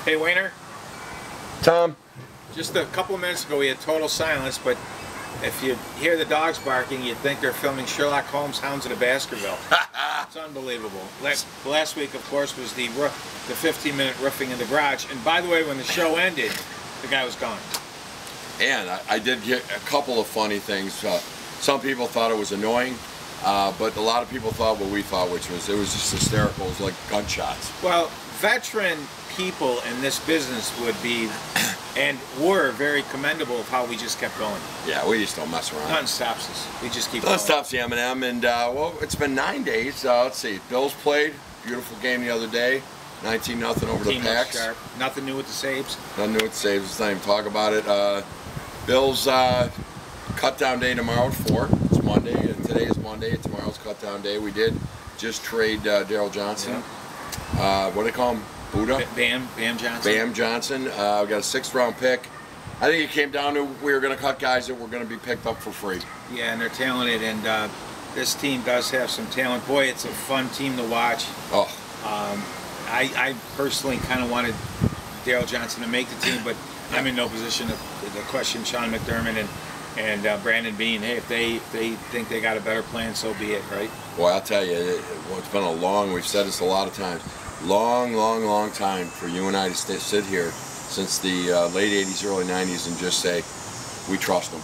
Hey, Wayner. Tom. Just a couple of minutes ago we had total silence, but if you hear the dogs barking, you'd think they're filming Sherlock Holmes' Hounds of the Baskerville. It's unbelievable. Last week, of course, was the 15-minute roofing in the garage. And by the way, when the show ended, the guy was gone. And I did get a couple of funny things. Some people thought it was annoying, but a lot of people thought what we thought, which was it was just hysterical. It was like gunshots. Well, veteran people in this business would be and were very commendable of how we just kept going. Yeah, we just don't mess around. Nothing stops us. We just keep going. Nothing stops the M&M, and well, it's been 9 days. Let's see, Bills played. Beautiful game the other day. 19-0 over the Packs. Sharp. Nothing new with the Sabes. Nothing new with the Sabes. Let's not even talk about it. Bills cut-down day tomorrow at 4. It's Monday, and today is Monday. Tomorrow's cut-down day. We did just trade Daryl Johnson. Yeah. What do they call him? Buddha? Bam Johnson. Bam Johnson. We got a 6th-round pick. I think it came down to we were going to cut guys that were going to be picked up for free. Yeah, and they're talented, and this team does have some talent. Boy, it's a fun team to watch. Oh. I personally kind of wanted Daryl Johnson to make the team, but I'm in no position to question Sean McDermott and Brandon Beane. Hey, if they think they got a better plan, so be it, right? Well, I'll tell you, it's been a long, we've said this a lot of times, long time for you and I to sit here since the late 80s, early 90s and just say, we trust them.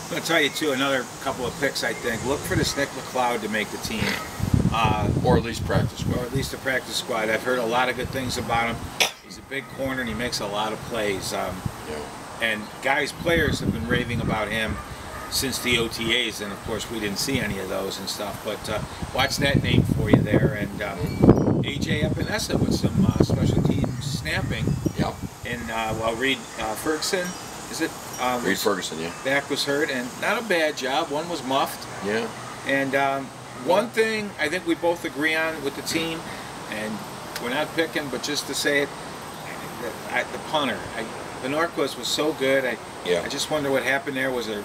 I'm going to tell you, too, another couple of picks, I think. Look for this Nikola Mccloud to make the team. Or at least practice squad. Or at least a practice squad. I've heard a lot of good things about him. He's a big corner and he makes a lot of plays. Yeah. And players have been raving about him since the OTAs, and of course we didn't see any of those and stuff. But watch that name for you there. And AJ Epinesa with some special team snapping. Yep. And while Reed Ferguson, is it? Reed Ferguson, yeah. Back was hurt, and not a bad job. One was muffed. Yeah. And one thing I think we both agree on with the team, and we're not picking, but just to say it, the punter. The Norquist was so good. I just wonder what happened there. Was a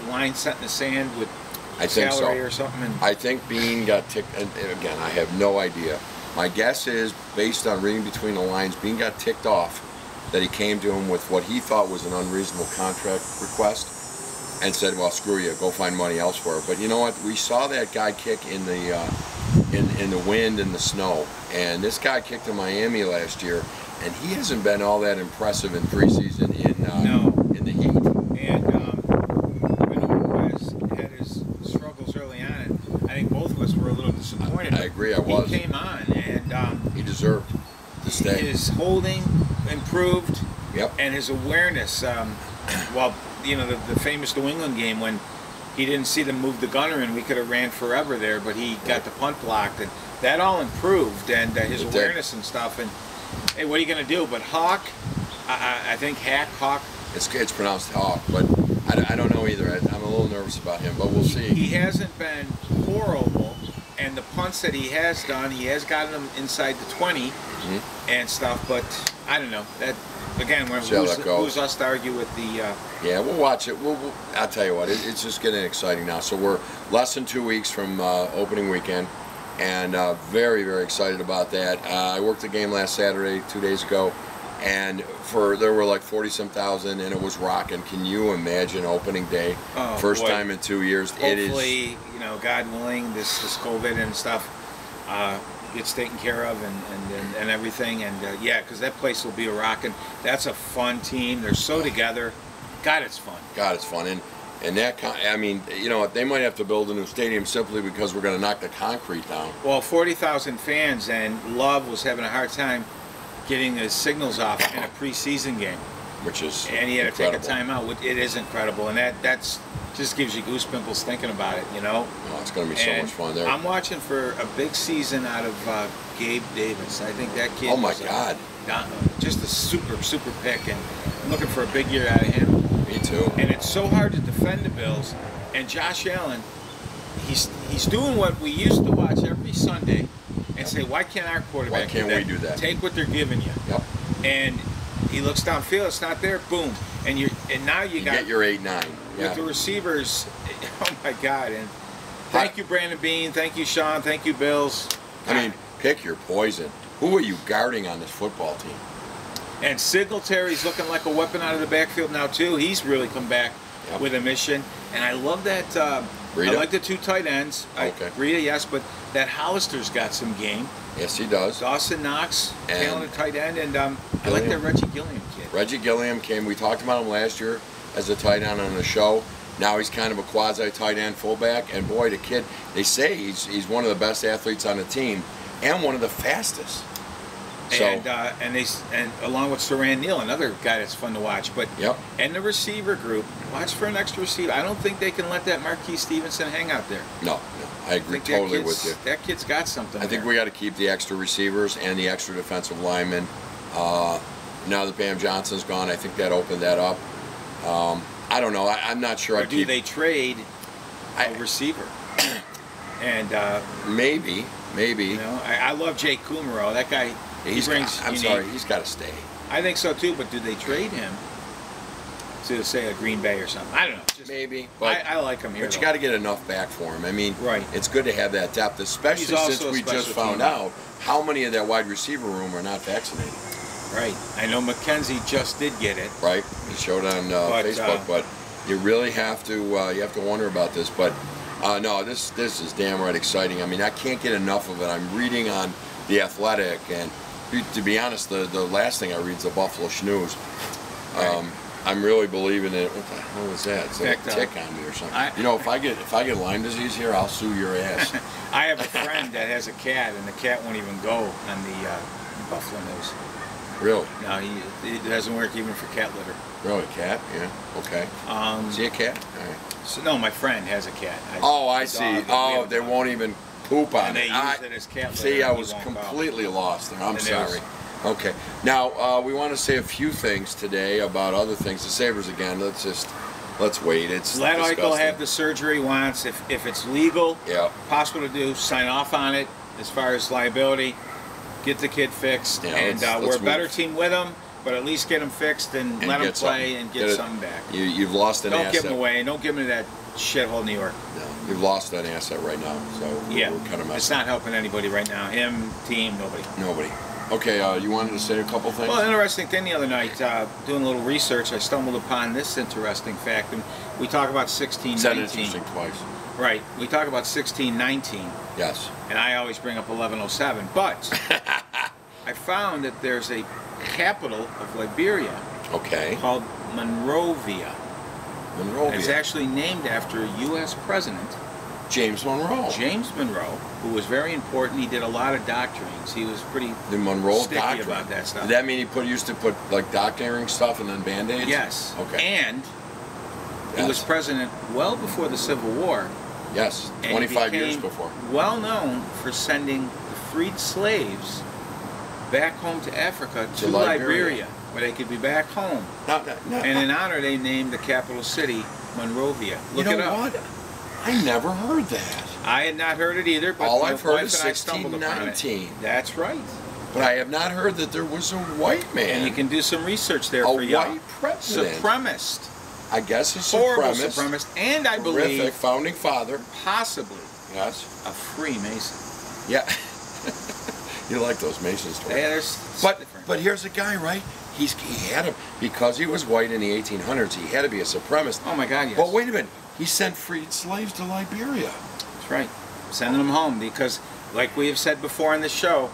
line set in the sand with salary or something? And I think Beane got ticked. And again, I have no idea. My guess is, based on reading between the lines, Beane got ticked off that he came to him with what he thought was an unreasonable contract request, and said, "Well, screw you. Go find money elsewhere." But you know what? We saw that guy kick in the wind and the snow, and this guy kicked in Miami last year. And he hasn't been all that impressive in preseason in the heat. And Wes had his struggles early on, and I think both of us were a little disappointed. I agree, I was. He came on, and he deserved to stay. His holding improved. Yep. And his awareness. Well, you know, the famous New England game when he didn't see them move the gunner, and we could have ran forever there, but he got the punt blocked, and that all improved, and his awareness and stuff. And hey, what are you going to do? But Hawk, I think Hawk. It's pronounced Hawk, but I don't know either. I'm a little nervous about him, but we'll see. He hasn't been horrible, and the punts that he has done, he has gotten them inside the 20 and stuff. But I don't know. That again, who's us to argue with the? Yeah, we'll watch it. I'll tell you what, it's just getting exciting now. So we're less than 2 weeks from opening weekend. And very excited about that. I worked the game last Saturday, 2 days ago, and there were like 40-some thousand, and it was rocking. Can you imagine opening day? Oh, First boy. time in 2 years. Hopefully, you know, God willing, this COVID and stuff gets taken care of and everything. And yeah, because that place will be a rocking. That's a fun team. They're so together. God, it's fun. God, it's fun. And that, I mean, you know, they might have to build a new stadium simply because we're going to knock the concrete down. Well, 40,000 fans, and Love was having a hard time getting his signals off in a preseason game. Which is And he had incredible. to take a timeout. It is incredible, and that's just gives you goosepimples thinking about it, you know? Oh, it's going to be so much fun there. I'm watching for a big season out of Gabe Davis. I think that kid Oh, my God. Just a super pick, and I'm looking for a big year out of him. Me too. And it's so hard to defend the Bills. And Josh Allen, he's doing what we used to watch every Sunday and say, why can't our quarterback Why can't we do that? Take what they're giving you. Yep. And he looks downfield, it's not there, boom. And now you got get your 8-9. with the receivers. Oh my God! And thank you, Brandon Beane. Thank you, Sean. Thank you, Bills. I mean, pick your poison. Who are you guarding on this football team? And Singletary's looking like a weapon out of the backfield now too. He's really come back with a mission, and I love that. I like the 2 tight ends. Okay. Breida, yes, but that Hollister's got some game. Yes, he does. Dawson Knox, talented tight end, and I like Gilliam. that Reggie Gilliam kid. Reggie Gilliam came. We talked about him last year as a tight end on the show. Now he's kind of a quasi tight end fullback, and boy, the kid. They say he's one of the best athletes on the team, and one of the fastest. So, and along with Saran Neal, another guy that's fun to watch. But and the receiver group, watch for an extra receiver. I don't think they can let that Marquise Stevenson hang out there. No, I agree totally with you. That kid's got something. I think we got to keep the extra receivers and the extra defensive linemen. Now that Bam Johnson's gone, I think that opened that up. I don't know. I'm not sure. Or do they trade a receiver? And maybe. You know, I love Jake Kumaro. That guy. He's got to stay. I think so too, but do they trade him to, say, a Green Bay or something? I don't know. Just, maybe. But I like him here. But you got to get enough back for him. I mean, it's good to have that depth, especially since we just found out how many of that wide receiver room are not vaccinated. Right. I know McKenzie just did get it. Right. He showed on Facebook, but you really have to wonder about this. But no, this is damn right exciting. I mean, I can't get enough of it. I'm reading on The Athletic, and to be honest, the last thing I read is the Buffalo Snooze. I'm really believing in it. What the hell is that? It's like a tick on me or something. You know, if I get Lyme disease here, I'll sue your ass. I have a friend that has a cat, and the cat won't even go on the Buffalo News. Really? No, it doesn't work even for cat litter. Really, cat? Yeah. Okay. Is he a cat? All right. So no, my friend has a cat. I see. Oh, they won't even poop on it. They use it as cat litter. See, I was completely lost there. I'm sorry. Okay. Now, we want to say a few things today about other things. The Sabres again. Let's wait. Let Eichel have the surgery he wants. If it's legal, possible to do, sign off on it. As far as liability, get the kid fixed. And we're a better team with him, but at least get him fixed and let him play and get something back. You've lost an asset. Don't give him away. Don't give him to that shithole New York. No, you've lost that asset right now. So we're kind of messing. It's not helping anybody right now. Him, team, nobody. Nobody. Okay, you wanted to say a couple things? Well, interesting thing the other night, doing a little research, I stumbled upon this interesting fact. And we talk about 1619. Said interesting twice. Right. We talk about 1619. Yes. And I always bring up 1107. But I found that there's a capital of Liberia called Monrovia. Monrovia. It's actually named after a U.S. president. James Monroe. James Monroe, who was very important. He did a lot of doctorings. He was pretty sticky about that stuff. Did that mean he used to put like doctoring stuff and then Band-Aids? Yes. Okay. And he was president well before the Civil War. Yes, 25 years before. Well known for sending the freed slaves back home to Africa to Liberia, where they could be back home. And in honor, they named the capital city Monrovia. Look it up. What? I never heard that. I had not heard it either, but all I've heard is 1619. That's right. But I have not heard that there was a white man. And you can do some research there for you. A white president. Supremacist. I guess a horrible supremacist. And I believe founding father. Possibly. Yes. A Freemason. Yeah. You like those Masons stories. But here's a guy, right? He had to, because he was white in the 1800s, he had to be a supremacist. Oh my God, yes. But wait a minute. He sent freed slaves to Liberia. That's right. Sending them home because, like we have said before on this show,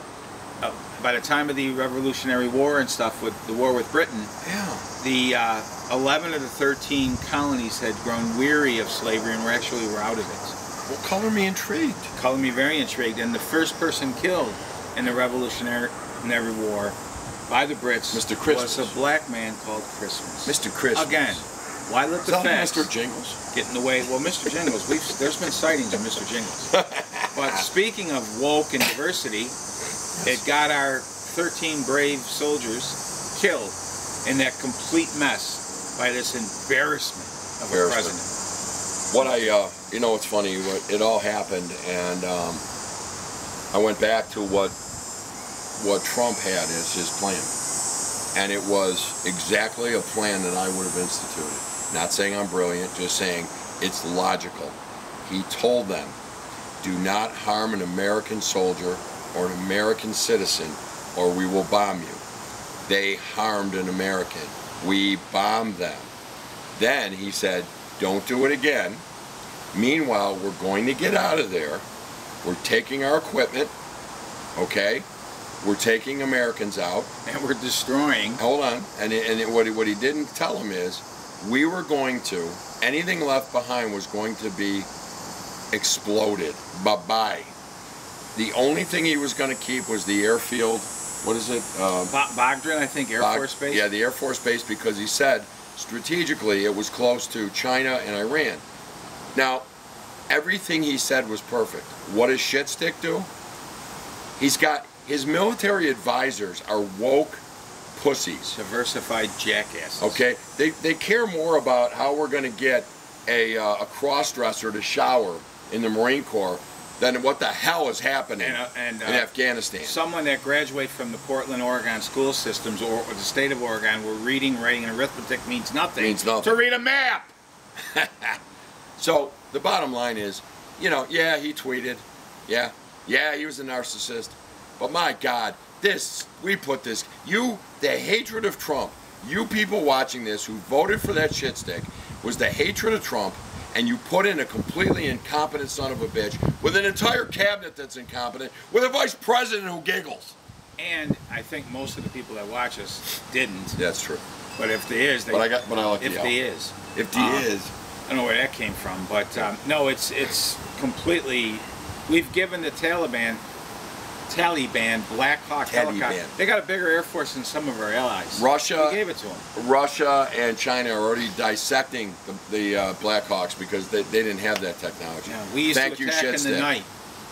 by the time of the Revolutionary War and stuff, with the war with Britain, the 11 of the 13 colonies had grown weary of slavery and were out of it. Well, color me intrigued. Color me very intrigued. And the first person killed in the Revolutionary War by the Brits was a black man called Christmas. Mr. Christmas. Again. Why let the facts Mr. Jingles get in the way? Well, Mr. Jingles, there's been sightings of Mr. Jingles. But speaking of woke and diversity, it got our 13 brave soldiers killed in that complete mess by this embarrassment of a president. It's funny. It all happened, and I went back to what Trump had as his plan, and it was exactly a plan that I would have instituted. Not saying I'm brilliant, just saying it's logical. He told them, do not harm an American soldier or an American citizen, or we will bomb you. They harmed an American. We bombed them. Then he said, don't do it again. Meanwhile, we're going to get out of there. We're taking our equipment, okay? We're taking Americans out. And we're destroying. Hold on. What he didn't tell him is, we were going to, anything left behind was going to be exploded. Bye-bye. The only thing he was going to keep was the airfield. What is it? Baghdad, I think, Air Force Base. Yeah, the Air Force Base, because he said strategically it was close to China and Iran. Now, everything he said was perfect. What does Shitstick do? He's got, his military advisors are woke pussies. Diversified jackasses. Okay? They care more about how we're going to get a cross-dresser to shower in the Marine Corps than what the hell is happening in Afghanistan. Someone that graduated from the Portland, Oregon school systems or the state of Oregon where reading, writing, and arithmetic means nothing. Means nothing. To read a map! So, the bottom line is, you know, yeah, he tweeted. Yeah, he was a narcissist. But my God, we put this, the hatred of Trump, you people watching this who voted for that shitstick, was the hatred of Trump, and you put in a completely incompetent son of a bitch with an entire cabinet that's incompetent, with a vice president who giggles. And I think most of the people that watch us didn't. That's true. But if there is, but I like if there is. If there is. I don't know where that came from, but no, it's completely. We've given the Taliban Black Hawk helicopter. They got a bigger air force than some of our allies. Russia. We gave it to them. Russia and China are already dissecting the Black Hawks because they didn't have that technology. Yeah, we used to attack in the night.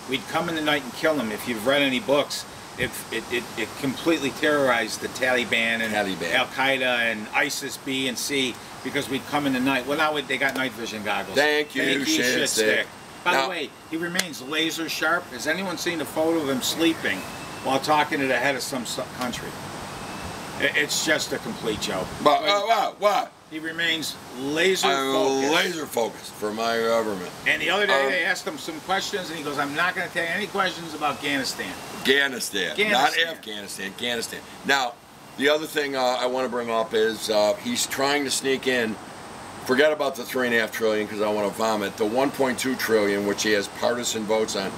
We'd come in the night and kill them. If you've read any books, it completely terrorized the Taliban and Al Qaeda and ISIS B and C because we'd come in the night. Well, now they got night vision goggles. Thank you, Shitstick. By the way, he remains laser sharp. Has anyone seen a photo of him sleeping while talking to the head of some country? It's just a complete joke. But what? He remains laser focused. Laser focused for my government. And the other day they asked him some questions, and he goes, "I'm not going to take any questions about Afghanistan." Afghanistan, not Afghanistan. Afghanistan. Now, the other thing I want to bring up is he's trying to sneak in. Forget about the $3.5 trillion because I want to vomit. The $1.2 trillion, which he has partisan votes on,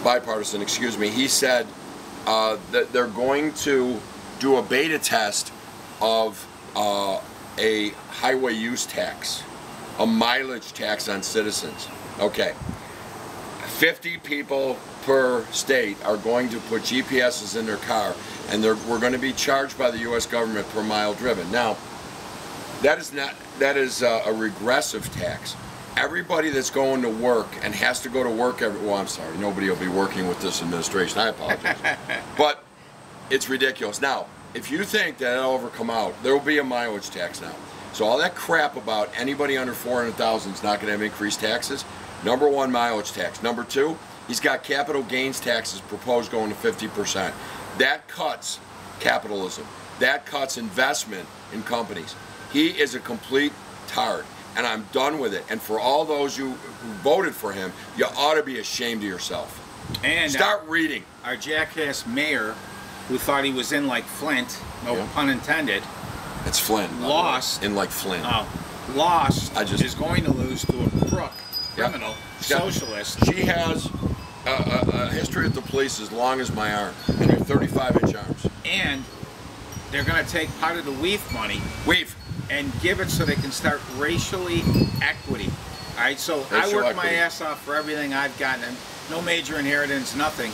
bipartisan, excuse me. He said that they're going to do a beta test of a highway use tax, a mileage tax on citizens. Okay, 50 people per state are going to put GPSs in their car, and we're going to be charged by the U.S. government per mile driven. Now, that is a regressive tax. Everybody that's going to work and has to go to work well, I'm sorry, nobody will be working with this administration. I apologize. But it's ridiculous. Now, if you think that it'll ever come out, there will be a mileage tax now. So all that crap about anybody under 400,000 is not going to have increased taxes. Number one, mileage tax. Number two, he's got capital gains taxes proposed going to 50%. That cuts capitalism. That cuts investment in companies. He is a complete tard, and I'm done with it. And for all those who voted for him, you ought to be ashamed of yourself. And start reading. Our jackass mayor, who thought he was in like Flint, no pun intended. It's Flint. Lost. In like Flint. Lost. Is going to lose to a crook, criminal, socialist. She has a history with the police as long as my arm, and her 35-inch arms. And they're going to take part of the WEEF money. WEEF. And give it so they can start racially equity. All right, so I worked my ass off for everything I've gotten, and no major inheritance, nothing.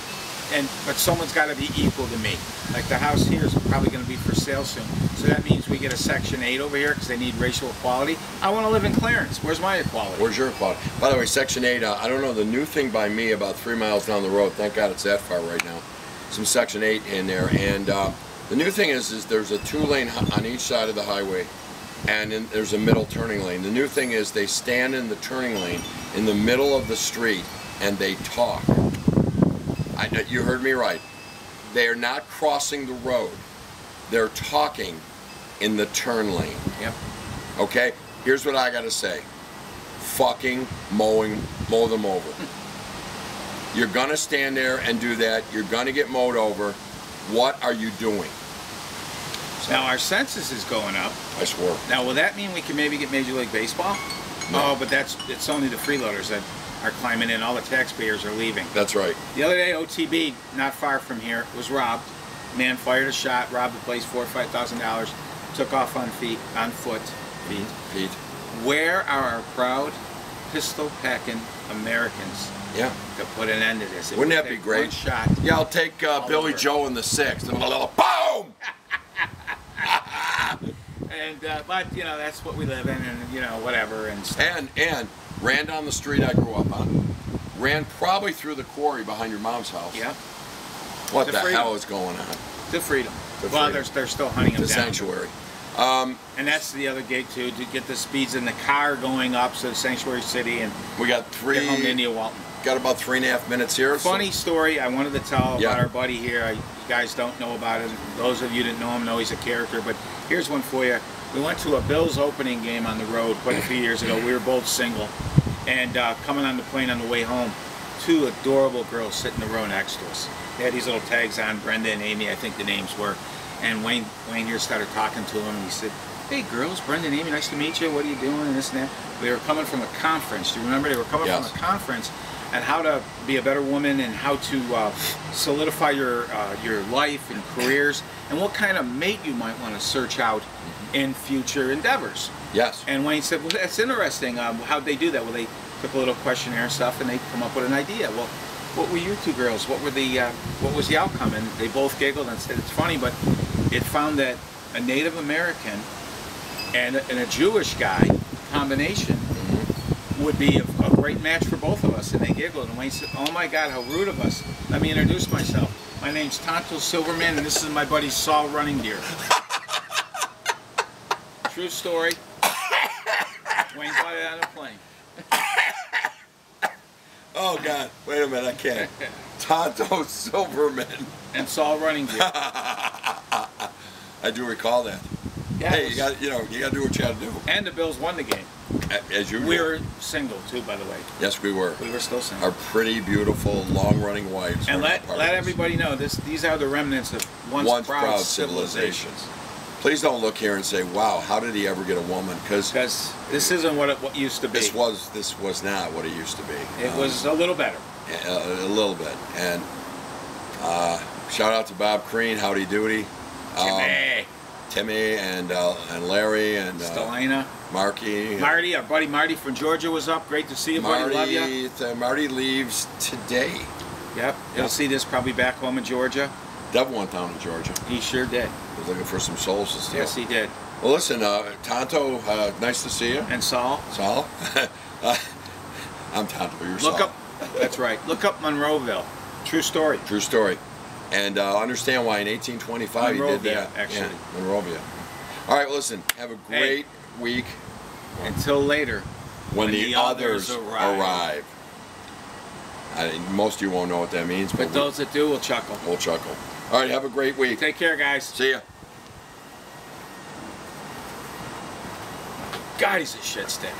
But someone's got to be equal to me. Like the house here is probably going to be for sale soon. So that means we get a Section 8 over here because they need racial equality. I want to live in Clarence. Where's my equality? Where's your equality? By the way, Section 8, I don't know, the new thing by me about 3 miles down the road, thank God it's that far right now, some Section 8 in there. And the new thing is there's a 2-lane on each side of the highway. And then there's a middle turning lane. The new thing is they stand in the turning lane in the middle of the street and they talk. You heard me right. They are not crossing the road. They're talking in the turn lane. Yep. Okay? Here's what I got to say. Fucking mow them over. You're going to stand there and do that. You're going to get mowed over. What are you doing? So. Now our census is going up. I swore. Now will that mean we can maybe get Major League Baseball? No. Oh, but it's only the freeloaders that are climbing in. All the taxpayers are leaving. That's right. The other day, OTB, not far from here, was robbed. Man fired a shot, robbed the place, $4,000 or $5,000, took off on foot. Pete. Where are our proud pistol-packing Americans? Yeah. To put an end to this? Wouldn't that be great? One shot. Yeah, I'll take Billy Joe in the 6th and a little boom. And but you know that's what we live in, and you know whatever and stuff. And ran down the street I grew up on. Ran probably through the quarry behind your mom's house. Yeah. What the freedom. hell is going on? To freedom. To well, freedom. they're still hunting them The down. sanctuary. And that's the other gate too, to get the speeds in the car going up to the sanctuary city and We got get home to India Walton. Got about 3.5 minutes here. Funny story I wanted to tell Yeah. about our buddy here. You guys don't know about it. Those of you that know him know he's a character. But here's one for you. We went to a Bills opening game on the road quite a few years ago. We were both single. And coming on the plane on the way home, two adorable girls sitting in the row next to us. They had these little tags on, Brenda and Amy, I think the names were. And Wayne here started talking to them, and he said, "Hey girls, Brenda and Amy, nice to meet you. What are you doing?" And this and that. They were coming from a conference. Do you remember? They were coming Yes. from a conference on how to be a better woman and how to solidify your life and careers and what kind of mate you might want to search out in future endeavors. Yes. And Wayne said, "Well, that's interesting. How'd they do that?" Well, they took a little questionnaire and stuff, and they come up with an idea. Well, what were you two girls? What were the what was the outcome? And they both giggled and said, "It's funny, but it found that a Native American and a Jewish guy combination would be a great match for both of us." And they giggled, and Wayne said, "Oh my God, how rude of us. Let me introduce myself. My name's Tonto Silverman, and this is my buddy Saul Running Deer." True story. Wayne got it on a plane. Oh God! Wait a minute, I can't. Tonto Silverman And Saul Running Deer. I do recall that. Yeah, Hey, you got to do what you got to do. and the Bills won the game. As usual. We were single too, by the way. Yes, we were. We were still single. Our pretty, beautiful, long-running wives. And were let part of this. everybody know these are the remnants of once proud civilizations. Please don't look here and say, "Wow, how did he ever get a woman?" Because this isn't what used to be. this was not what it used to be. It was a little better. A little bit. And shout out to Bob Crean, Howdy Doody, Timmy, and Larry, and Stelina. Marky. Marty, our buddy Marty from Georgia was up. Great to see you, buddy. Love you. Marty leaves today. Yep. You'll see this probably back home in Georgia. Devil went down to Georgia. He sure did. Was looking for some souls to steal. Yes, he did. Well, listen, Tonto, nice to see you. And Saul. Saul? I'm Tonto, you're Saul. Look up. That's right. Look up Monroeville. True story. True story. And understand why in 1825 he did Monrovia, that. actually. Yeah, Monrovia. All right, listen, have a great week. Until later. When the others arrive. Most of you won't know what that means, But those that do will chuckle. we'll chuckle. All right, have a great week. Take care, guys. See ya. God, he's a shit stick.